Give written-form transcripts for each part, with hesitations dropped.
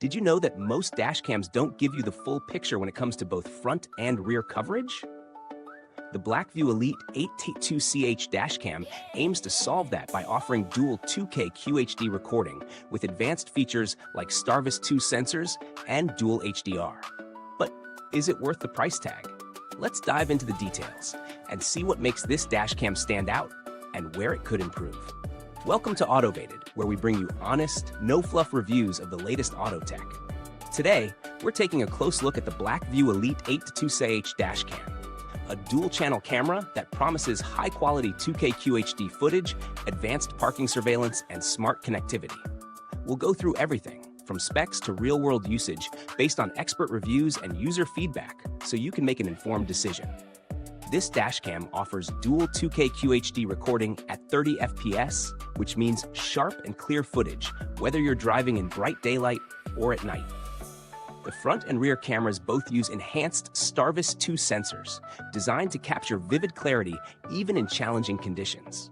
Did you know that most dash cams don't give you the full picture when it comes to both front and rear coverage? The BlackVue Elite 8T2CH dashcam aims to solve that by offering dual 2K QHD recording with advanced features like STARVIS 2 sensors and dual HDR. But is it worth the price tag? Let's dive into the details and see what makes this dashcam stand out and where it could improve. Welcome to Autovated, where we bring you honest, no-fluff reviews of the latest auto tech. Today, we're taking a close look at the BlackVue Elite 8T2CH dashcam, a dual-channel camera that promises high-quality 2K QHD footage, advanced parking surveillance, and smart connectivity. We'll go through everything, from specs to real-world usage, based on expert reviews and user feedback, so you can make an informed decision. This dashcam offers dual 2K QHD recording at 30 FPS, which means sharp and clear footage, whether you're driving in bright daylight or at night. The front and rear cameras both use enhanced STARVIS 2 sensors, designed to capture vivid clarity even in challenging conditions.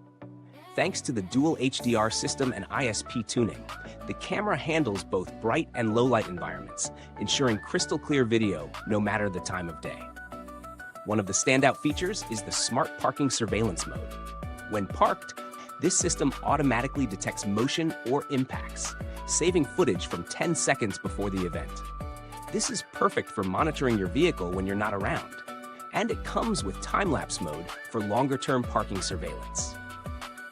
Thanks to the dual HDR system and ISP tuning, the camera handles both bright and low-light environments, ensuring crystal clear video no matter the time of day. One of the standout features is the smart parking surveillance mode. When parked, this system automatically detects motion or impacts, saving footage from 10 seconds before the event. This is perfect for monitoring your vehicle when you're not around, and it comes with time-lapse mode for longer-term parking surveillance.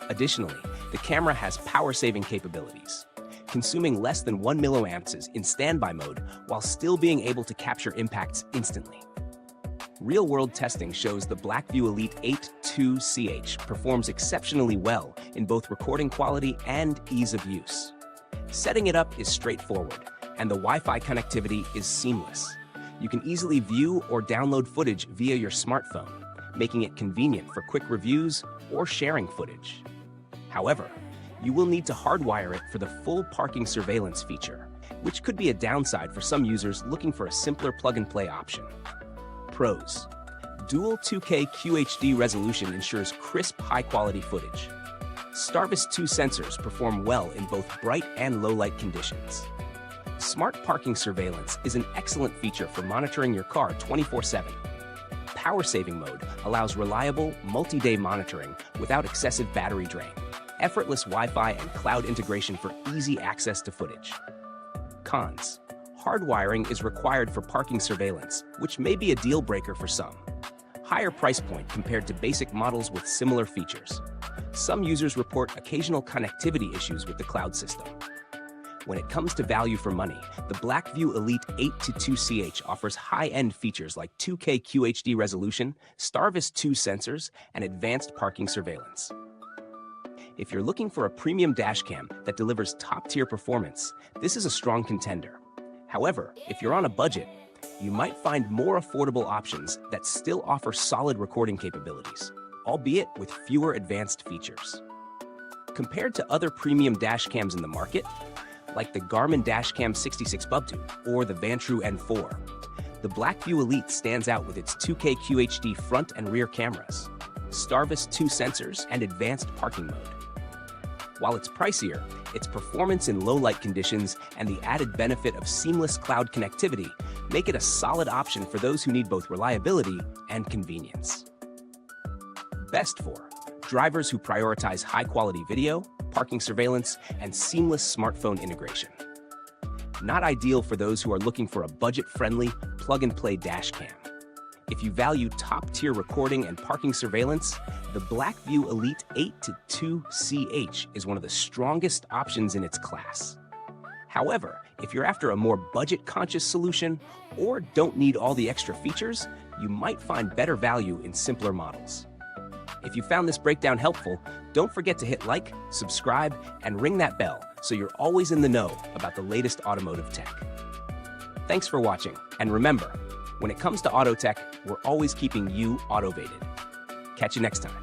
Additionally, the camera has power-saving capabilities, consuming less than 1 milliamps in standby mode while still being able to capture impacts instantly. Real-world testing shows the BlackVue Elite 8.2CH performs exceptionally well in both recording quality and ease of use. Setting it up is straightforward, and the Wi-Fi connectivity is seamless. You can easily view or download footage via your smartphone, making it convenient for quick reviews or sharing footage. However, you will need to hardwire it for the full parking surveillance feature, which could be a downside for some users looking for a simpler plug-and-play option. Pros: dual 2K QHD resolution ensures crisp, high-quality footage. STARVIS 2 sensors perform well in both bright and low-light conditions. Smart parking surveillance is an excellent feature for monitoring your car 24/7. Power-saving mode allows reliable, multi-day monitoring without excessive battery drain. Effortless Wi-Fi and cloud integration for easy access to footage. Cons: hardwiring is required for parking surveillance, which may be a deal breaker for some. Higher price point compared to basic models with similar features. Some users report occasional connectivity issues with the cloud system. When it comes to value for money, the BlackVue Elite 8.2CH offers high-end features like 2K QHD resolution, STARVIS 2 sensors, and advanced parking surveillance. If you're looking for a premium dashcam that delivers top-tier performance, this is a strong contender. However, if you're on a budget, you might find more affordable options that still offer solid recording capabilities, albeit with fewer advanced features. Compared to other premium dashcams in the market, like the Garmin Dashcam 66 BlackVue or the Vantrue N4, the BlackVue Elite stands out with its 2K QHD front and rear cameras, STARVIS 2 sensors, and advanced parking mode. While it's pricier, its performance in low-light conditions and the added benefit of seamless cloud connectivity make it a solid option for those who need both reliability and convenience. Best for drivers who prioritize high-quality video, parking surveillance, and seamless smartphone integration. Not ideal for those who are looking for a budget-friendly, plug-and-play dashcam. If you value top-tier recording and parking surveillance, the BlackVue Elite 8.2CH is one of the strongest options in its class. However, if you're after a more budget-conscious solution or don't need all the extra features, you might find better value in simpler models. If you found this breakdown helpful, don't forget to hit like, subscribe, and ring that bell so you're always in the know about the latest automotive tech. Thanks for watching, and remember, when it comes to auto tech, we're always keeping you autovated. Catch you next time.